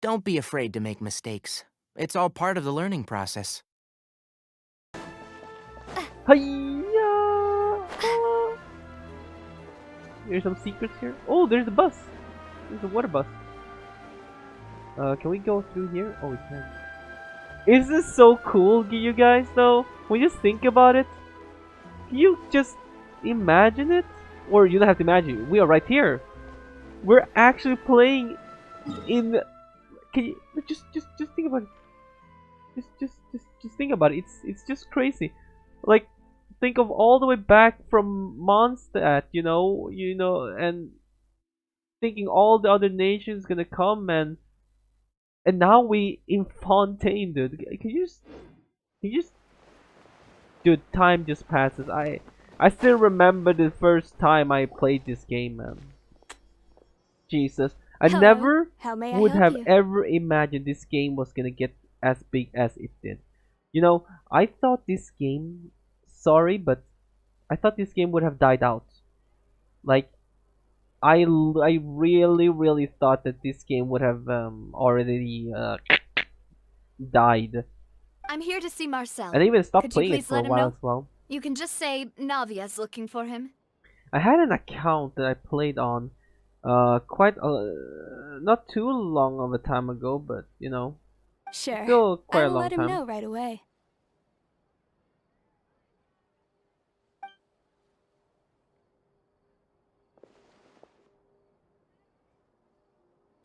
Don't be afraid to make mistakes. It's all part of the learning process. Hiya! There's some secrets here. Oh, there's a bus. There's a water bus. Can we go through here? Oh, we can. Is this so cool, you guys, though? When you think about it, can you just imagine it? Or you don't have to imagine it. We are right here. We're actually playing in... Can you... Just think about it. Just think about it. It's just crazy. Like, think of all the way back from Mondstadt, and thinking all the other nations gonna come, and now we in Fontaine, dude. Can you just, dude? Time just passes. I still remember the first time I played this game, man. Jesus, I Hello. never How may I would help have you? ever imagined this game was gonna get as big as it did. I thought this game, sorry, but I thought this game would have died out. Like, I really thought that this game would have already died. I'm here to see Marcel. And I even stopped Could you playing it please for a let him while know? as well. You can just say Navia's looking for him. I had an account that I played on quite not too long of a time ago, but Sure. still quite a I'll long let him time. know right away.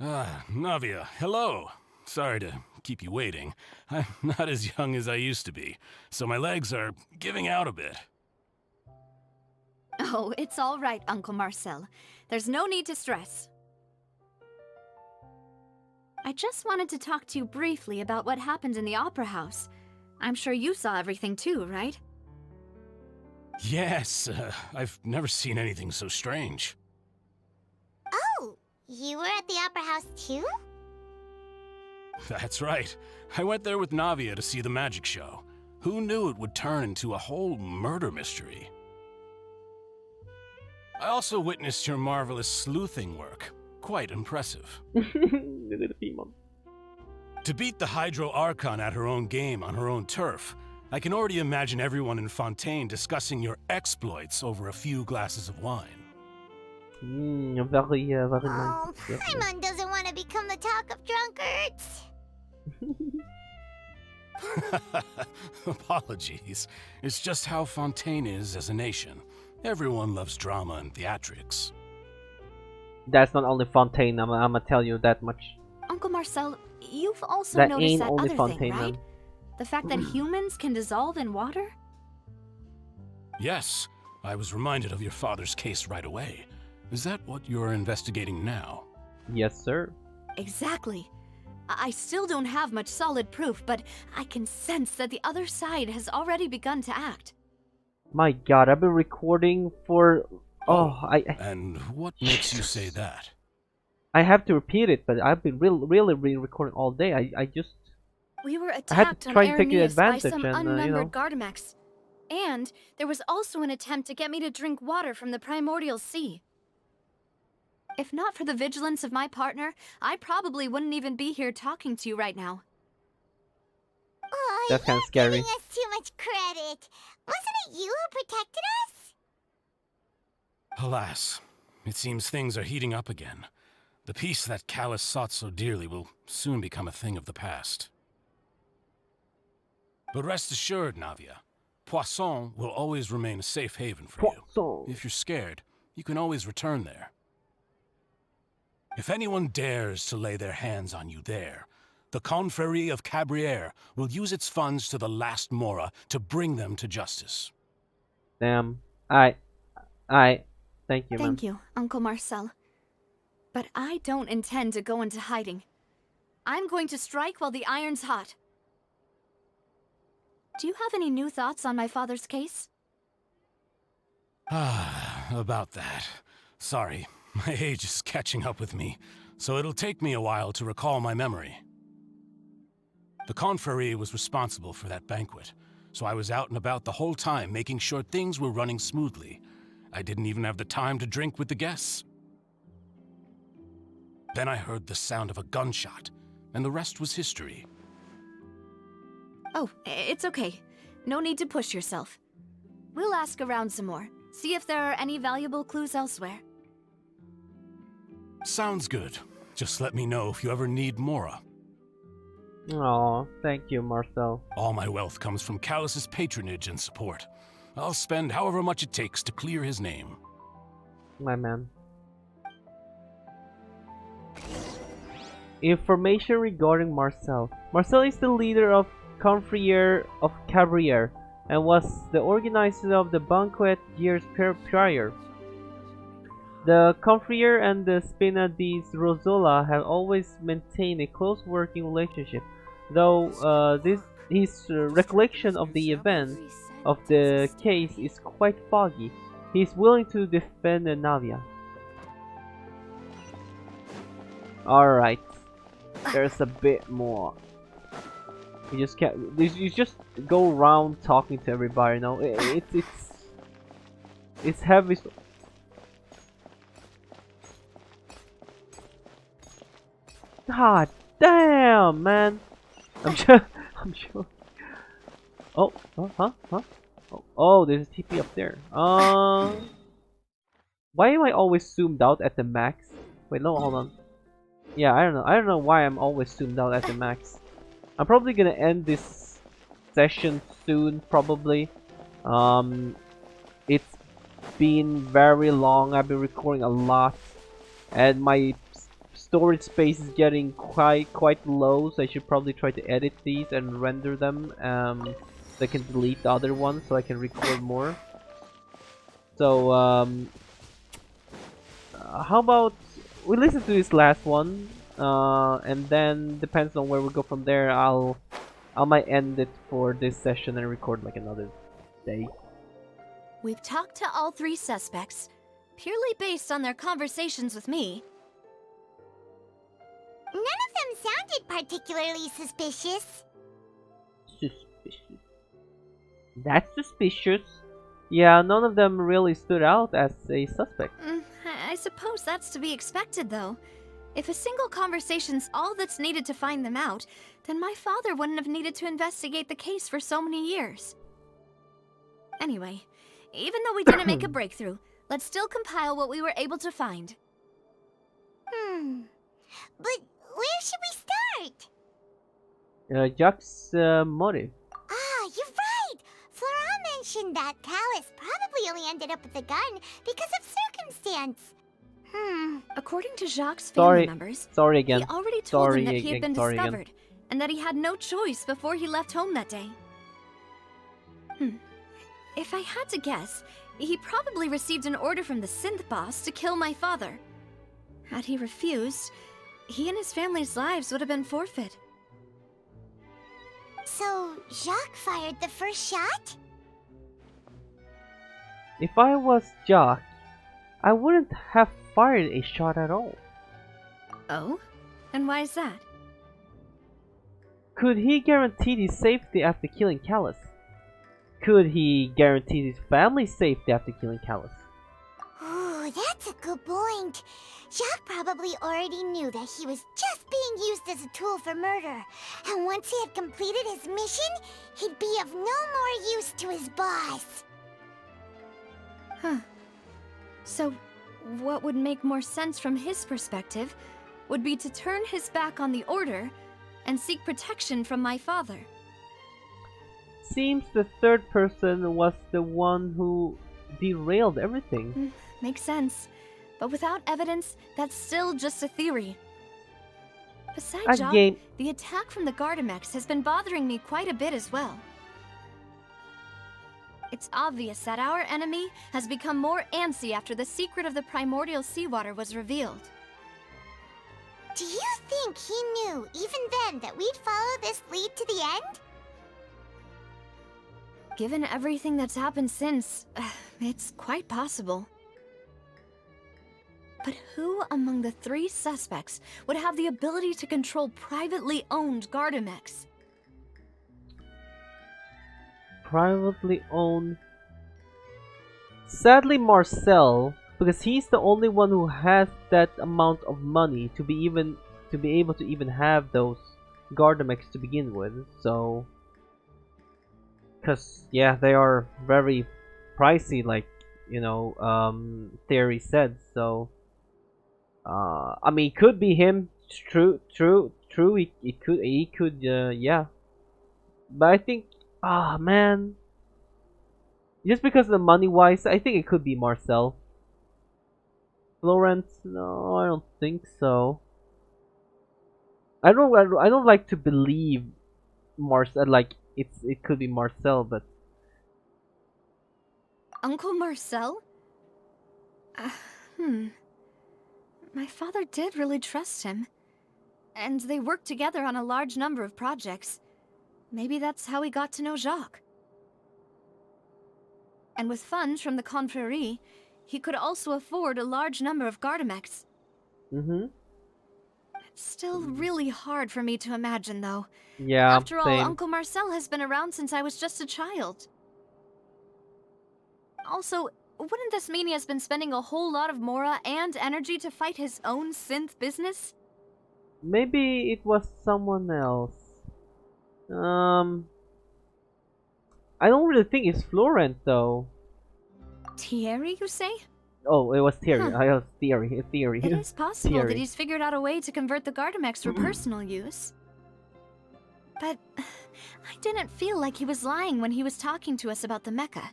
Navia, hello. Sorry to keep you waiting. I'm not as young as I used to be, so my legs are giving out a bit. Oh, it's all right, Uncle Marcel. There's no need to stress. I just wanted to talk to you briefly about what happened in the Opera House. I'm sure you saw everything too, right? Yes, I've never seen anything so strange. Oh, you were at the Opera House too? That's right. I went there with Navia to see the magic show. Who knew it would turn into a whole murder mystery? I also witnessed your marvelous sleuthing work. Quite impressive. The little demon. To beat the Hydro Archon at her own game on her own turf, I can already imagine everyone in Fontaine discussing your exploits over a few glasses of wine. Very Oh, nice. Yes, yes. Paimon doesn't want to become the talk of drunkards. Apologies. It's just how Fontaine is as a nation. Everyone loves drama and theatrics. That's not only Fontaine, I'm gonna tell you that much. Uncle Marcel, you've also That noticed ain't that only other Fontaine, thing, right? man. The fact that humans can dissolve in water? Yes, I was reminded of your father's case right away. Is that what you're investigating now? Yes, sir. Exactly. I still don't have much solid proof, but I can sense that the other side has already begun to act. My God, I've been recording for. And what makes you say that? I have to repeat it, but I've been really recording all day. I just. We were had to attacked on try and take the Arrhenius by advantage some and, unnumbered Gardamex. And there was also an attempt to get me to drink water from the primordial sea. If not for the vigilance of my partner, I probably wouldn't even be here talking to you right now. Oh, That's kinda you're scary. giving us too much credit. Wasn't it you who protected us? Alas, it seems things are heating up again. The peace that Callus sought so dearly will soon become a thing of the past. But rest assured, Navia, Poisson will always remain a safe haven for you. If you're scared, you can always return there. If anyone dares to lay their hands on you there, the Confrérie of Cabrières will use its funds to the last Mora to bring them to justice. Damn. Thank you, man. Thank you, Uncle Marcel. But I don't intend to go into hiding. I'm going to strike while the iron's hot. Do you have any new thoughts on my father's case? About that. Sorry, my age is catching up with me, so it'll take me a while to recall my memory. The Confrérie was responsible for that banquet, so I was out and about the whole time making sure things were running smoothly. I didn't even have the time to drink with the guests. Then I heard the sound of a gunshot, and the rest was history. Oh, it's okay. No need to push yourself. We'll ask around some more, see if there are any valuable clues elsewhere. Sounds good. Just let me know if you ever need Mora. Aw, thank you, Marcel. All my wealth comes from Callus's patronage and support. I'll spend however much it takes to clear his name. My man. Information regarding Marcel. Marcel is the leader of Confrérie of Cabriere and was the organizer of the banquet years prior. The Confrérie and the Spina di Rosola have always maintained a close working relationship, though his recollection of the event of the case is quite foggy. He is willing to defend Navia. Alright, there's a bit more. You just can't. You just go around talking to everybody. No, it's heavy. God damn, man! I'm sure. I'm sure. Oh, huh? Oh, there's a TP up there. Why am I always zoomed out at the max? Wait, no, hold on. Yeah, I don't know. I don't know why I'm always zoomed out at the max. I'm probably gonna end this session soon, probably. It's been very long. I've been recording a lot, and my storage space is getting quite low. So I should probably try to edit these and render them. So I can delete the other ones, so I can record more. So how about we listen to this last one, and then depends on where we go from there. I might end it for this session and record like another day. We've talked to all three suspects, purely based on their conversations with me. None of them sounded particularly suspicious. Suspicious. That's suspicious. Yeah, none of them really stood out as a suspect. I suppose that's to be expected, though. If a single conversation's all that's needed to find them out, then my father wouldn't have needed to investigate the case for so many years. Anyway, even though we didn't make a breakthrough, let's still compile what we were able to find. But where should we start? Jack's motive. Ah, you're right! Flora mentioned that Callus probably only ended up with the gun because of circumstance. According to Jacques' family members, he already told them that he had been discovered, and that he had no choice before he left home that day. If I had to guess, he probably received an order from the synth boss to kill my father. Had he refused, he and his family's lives would have been forfeit. So, Jacques fired the first shot? If I was Jacques, I wouldn't have fired a shot at all. Oh? And why is that? Could he guarantee his safety after killing Callus? Could he guarantee his family's safety after killing Callus? Ooh, that's a good point. Jacques probably already knew that he was just being used as a tool for murder. And once he had completed his mission, he'd be of no more use to his boss. Huh. So, what would make more sense from his perspective would be to turn his back on the order and seek protection from my father. Seems the third person was the one who derailed everything. Makes sense. But without evidence, that's still just a theory. Besides Jacques, the attack from the Gardamex has been bothering me quite a bit as well. It's obvious that our enemy has become more antsy after the secret of the primordial seawater was revealed. Do you think he knew, even then, that we'd follow this lead to the end? Given everything that's happened since, it's quite possible. But who among the three suspects would have the ability to control privately owned Gardamex? Privately owned. Sadly, Marcel, because he's the only one who has that amount of money to be even to be able to even have those Gardamex to begin with. So, because yeah, they are very pricey, like Theory said. So, I mean, it could be him. True. He could. Yeah, but I think, man, just because of the money wise, I think it could be Marcel. Florence, no, I don't think so. I don't like to believe Marcel, like it could be Marcel, but Uncle Marcel? Uh, hmm. My father did really trust him. And they worked together on a large number of projects. Maybe that's how he got to know Jacques. And with funds from the Confrérie, he could also afford a large number of Gardamex. mm-hmm. It's still really hard for me to imagine, though. Yeah, After all, same. Uncle Marcel has been around since I was just a child. Also, wouldn't this mean he has been spending a whole lot of mora and energy to fight his own synth business? Maybe it was someone else. I don't really think it's Florent though. Thierry, you say? Oh, it was Theory. Huh. I have Theory. Theory. It is possible that Thierry. he's figured out a way to convert the Gardamex for personal use. But I didn't feel like he was lying when he was talking to us about the mecha.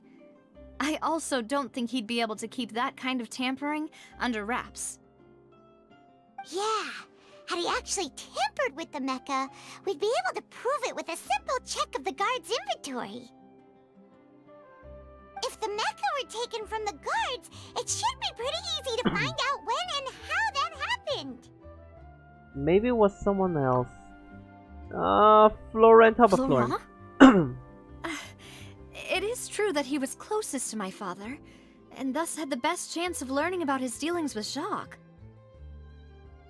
I also don't think he'd be able to keep that kind of tampering under wraps. Yeah, had he actually tampered with the mecha, we'd be able to prove it with a simple check of the guard's inventory. If the mecha were taken from the guards, it should be pretty easy to find out when and how that happened. Maybe it was someone else. Florent. How about Florent? Florent? It is true that he was closest to my father, and thus had the best chance of learning about his dealings with Jacques.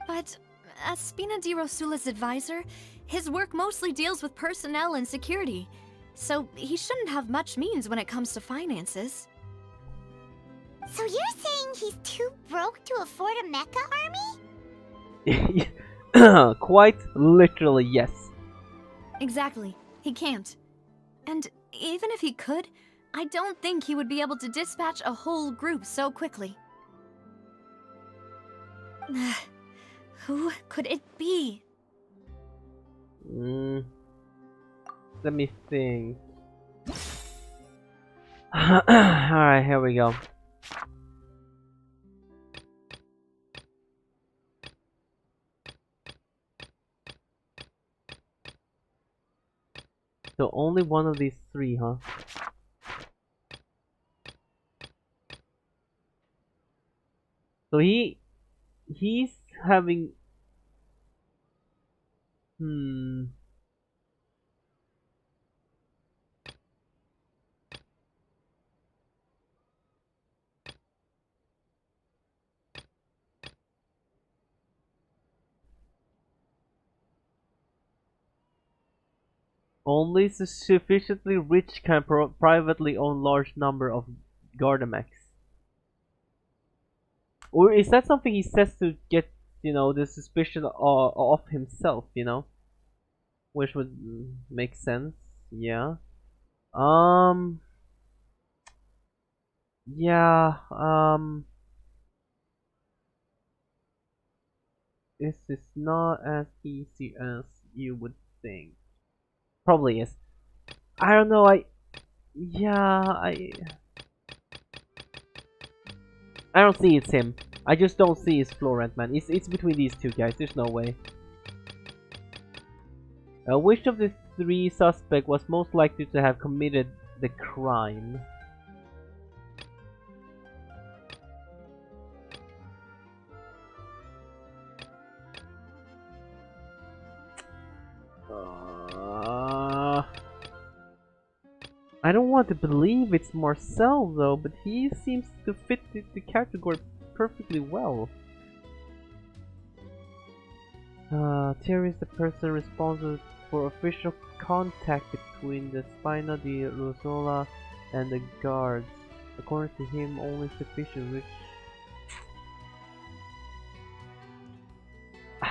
But as Spina di Rosula's advisor, his work mostly deals with personnel and security, so he shouldn't have much means when it comes to finances. So you're saying he's too broke to afford a mecha army? Quite literally, yes. Exactly, he can't. And even if he could, I don't think he would be able to dispatch a whole group so quickly. Who could it be? Let me think. Alright, here we go. So only one of these three, huh? So he's having only sufficiently rich can privately own large number of Gardamex. Or is that something he says to get, the suspicion of himself, Which would make sense, yeah. Yeah, this is not as easy as you would think. Probably is. I don't know, I don't see it's him. I just don't see it's Florent, man. It's between these two guys. There's no way. Which of the three suspects was most likely to have committed the crime? I don't want to believe it's Marcel though, but he seems to fit the category perfectly well. Thierry is the person responsible for official contact between the Spina di Rosola and the guards. According to him, only sufficient which...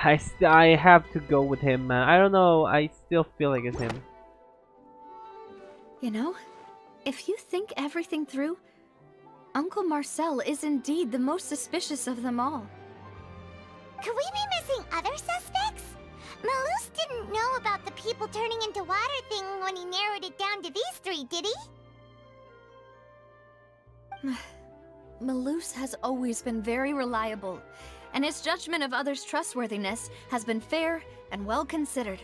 I have to go with him, man. I don't know. I still feel like it's him. You know, if you think everything through, Uncle Marcel is indeed the most suspicious of them all. Could we be missing other suspects? Malus didn't know about the people turning into water thing when he narrowed it down to these three, did he? Malus has always been very reliable, and his judgment of others' trustworthiness has been fair and well considered.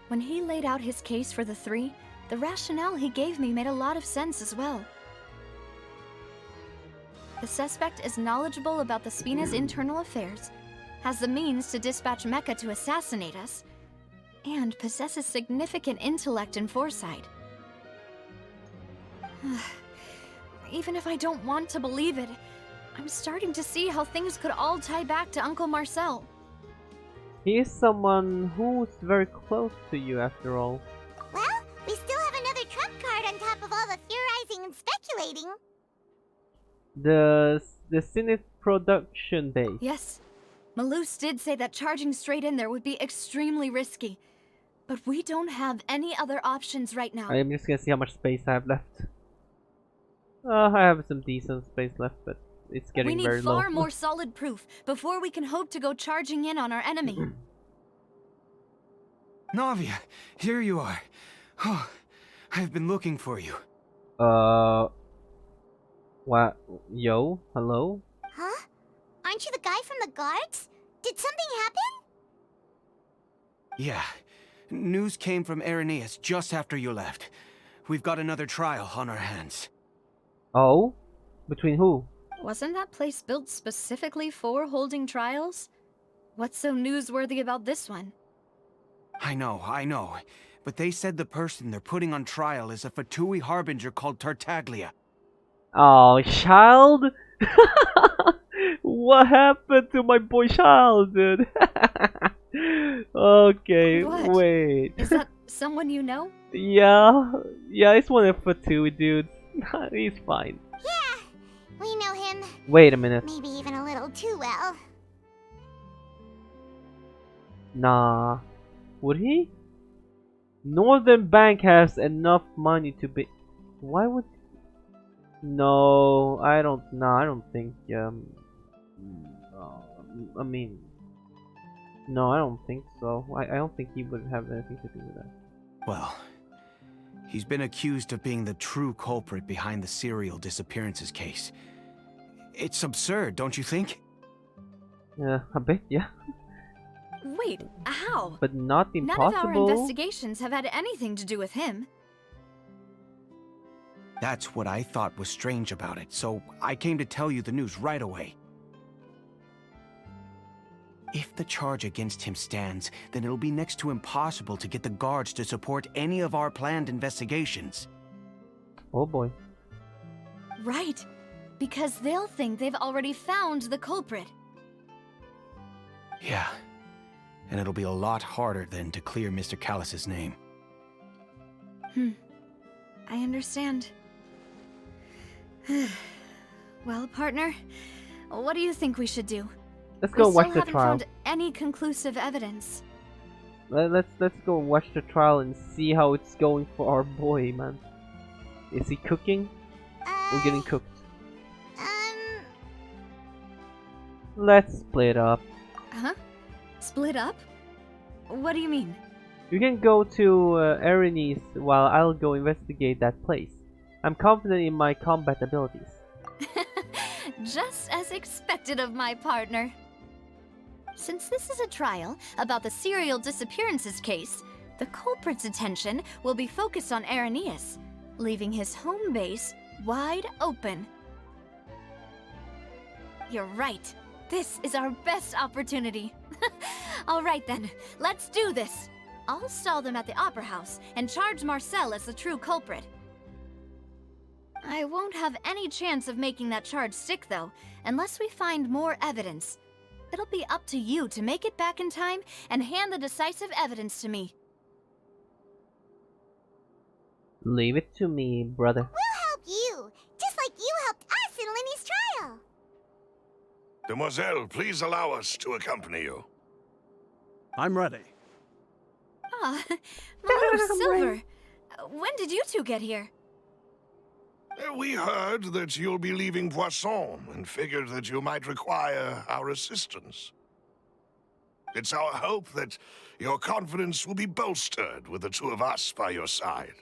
When he laid out his case for the three, the rationale he gave me made a lot of sense as well. The suspect is knowledgeable about the Spina's internal affairs, has the means to dispatch Mecha to assassinate us, and possesses significant intellect and foresight. Even if I don't want to believe it, I'm starting to see how things could all tie back to Uncle Marcel. He is someone who's very close to you, after all. Well, we still have another trump card on top of all the theorizing and speculating. The Cynic production base. Yes, Malus did say that charging straight in there would be extremely risky, but we don't have any other options right now. I'm just gonna see how much space I have left. I have some decent space left, but it's getting very low. We need far more solid proof before we can hope to go charging in on our enemy. Navia, here you are. Oh, I've been looking for you. What? Yo? Hello? Huh? Aren't you the guy from the guards? Did something happen? Yeah. News came from Irenaeus just after you left. We've got another trial on our hands. Oh? Between who? Wasn't that place built specifically for holding trials? What's so newsworthy about this one? I know. But they said the person they're putting on trial is a Fatui harbinger called Tartaglia. Oh, child? What happened to my boy Child, dude? Okay, What? wait. Is that someone you know? Yeah, it's one of the two dudes. He's fine. Yeah, we know him. Wait a minute. Maybe even a little too well. Nah. Would he? Northern Bank has enough money to be... Why would... No, I don't think, I mean... No, I don't think so. I don't think he would have anything to do with that. Well, he's been accused of being the true culprit behind the serial disappearances case. It's absurd, don't you think? Yeah, a bit, yeah. Wait, how? But not impossible. None of our investigations have had anything to do with him. That's what I thought was strange about it, so I came to tell you the news right away. If the charge against him stands, then it'll be next to impossible to get the guards to support any of our planned investigations. Oh boy. Right, because they'll think they've already found the culprit. Yeah, and it'll be a lot harder then to clear Mr. Callus's name. I understand. Well, partner, what do you think we should do? Let's go watch We the still trial. haven't found any conclusive evidence. Let's go watch the trial and see how it's going for our boy, man. Is he cooking? Or getting cooked? Let's split up. Huh? Split up? What do you mean? You can go to Irenaeus while I'll go investigate that place. I'm confident in my combat abilities. Just as expected of my partner. Since this is a trial about the serial disappearances case, the culprit's attention will be focused on Irenaeus, leaving his home base wide open. You're right. This is our best opportunity. All right then, let's do this. I'll stall them at the Opera House and charge Marcel as the true culprit. I won't have any chance of making that charge stick, though, unless we find more evidence. It'll be up to you to make it back in time and hand the decisive evidence to me. Leave it to me, brother. We'll help you, just like you helped us in Lenny's trial. Demoiselle, please allow us to accompany you. I'm ready. Ah, Lord of Silver. When did you two get here? We heard that you'll be leaving Poisson and figured that you might require our assistance. It's our hope that your confidence will be bolstered with the two of us by your side.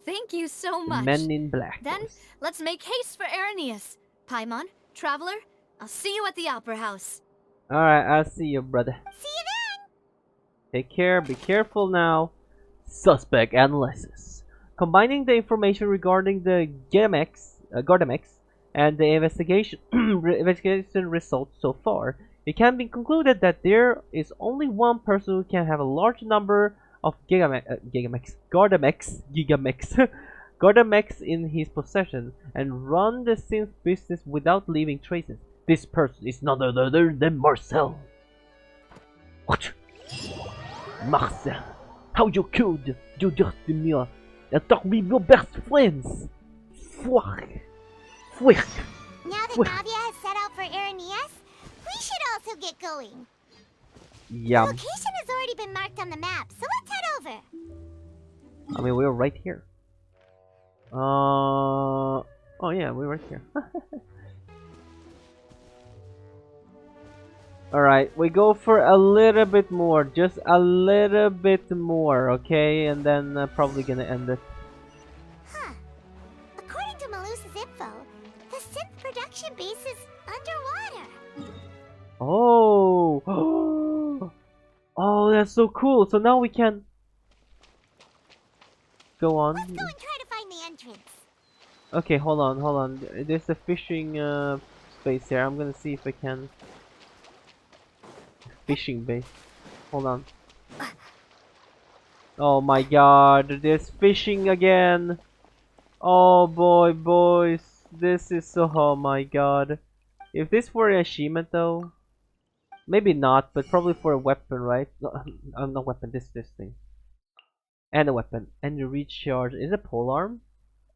Thank you so much. Men in Black. Then, let's make haste for Arrhenius. Paimon, Traveler, I'll see you at the Opera House. Alright, I'll see you, brother. See you then! Take care, be careful now. Suspect analysis. Combining the information regarding the Gardamex and the investigation results so far, it can be concluded that there is only one person who can have a large number of Gardamex in his possession and run the synth business without leaving traces. This person is none other than Marcel. What? Marcel, how you could do this to me and talk with your best friends? Fuck. Now that Navia has set out for Arrhenius, we should also get going. Yeah. The location has already been marked on the map, so let's head over. I mean, we're right here. Oh yeah, we're right here. Alright, we go for a little bit more, just a little bit more, okay? And then probably gonna end it. Huh. According to Malusa's info, the synth production base is underwater. Oh! Oh, that's so cool! So now we can go on. Let's go and try to find the entrance. Okay, hold on. There's a fishing space here. I'm gonna see if I can. Fishing base. Hold on. Oh my god, there's fishing again. Oh boy, boys. This is so. Oh my god. If this were an achievement though. Maybe not, but probably for a weapon, right? No, not weapon, this thing. And a weapon. And the recharge. Is it a polearm?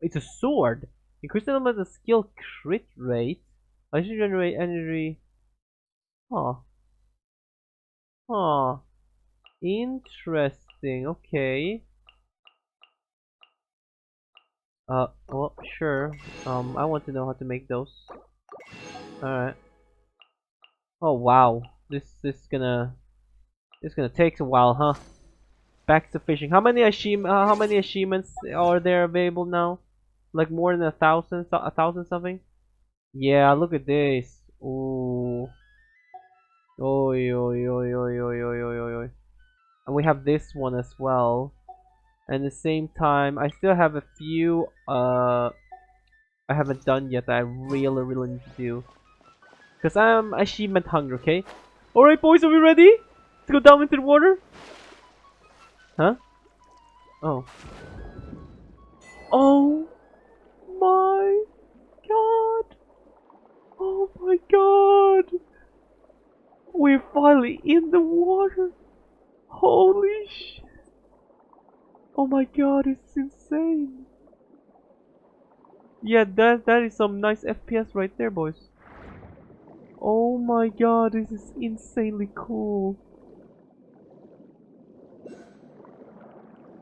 It's a sword. Increase the number of the skill crit rate. I should generate energy. Oh. Oh. Interesting. Okay. Well, sure. I want to know how to make those. Alright. Oh wow. This is gonna take a while, huh? Back to fishing. How many achievements are there available now? Like more than 1,000, 1,000 something? Yeah, look at this. Ooh. Oi, oi, oi, oi, oi, oi, oi, oi. And we have this one as well. And at the same time, I still have a few I haven't done yet that I really need to do. Because I'm achievement hungry, okay? Alright boys, are we ready? To go down into the water? Huh? Oh. Oh my god! Oh my god! We're finally in the water! Holy shit! Oh my god, it's insane! Yeah, that is some nice FPS right there, boys. Oh my god, this is insanely cool.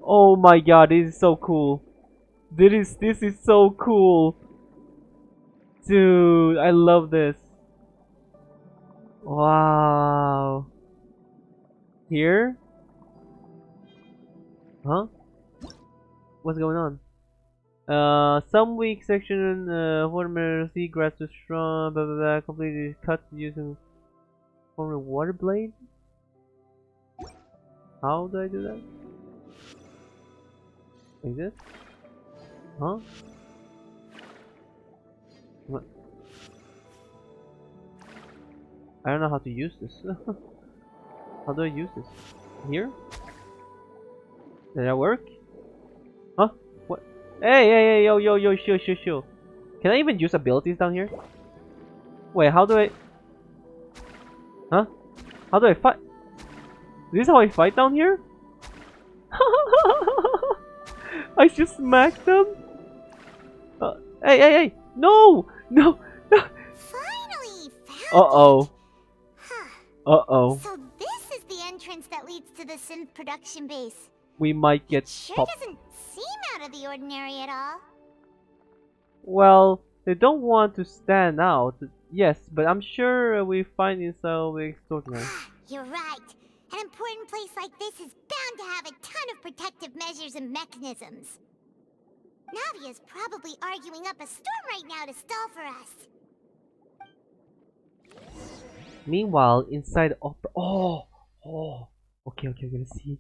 Oh my god, this is so cool. This is so cool. Dude, I love this. Wow. Here? Huh? What's going on? Some weak section former seagrass to strong, blah blah blah, completely cut using former water blade. How do I do that? Like this? Huh? What? I don't know how to use this. How do I use this? Here? Did that work? Huh? What? Hey, yo, chill. Can I even use abilities down here? Wait, how do I... Huh? How do I fight? Is this how I fight down here? I just smacked them? Hey! No! Finally found Uh-oh. Huh. Uh-oh. So this is the entrance that leads to the synth production base. We might get Sure popped. doesn't seem out of the ordinary at all. Well, they don't want to stand out. Yes, but I'm sure we find it so extraordinary. You're right. An important place like this is bound to have a ton of protective measures and mechanisms. Navia's probably arguing up a storm right now to stall for us. Meanwhile, inside of okay, let's see.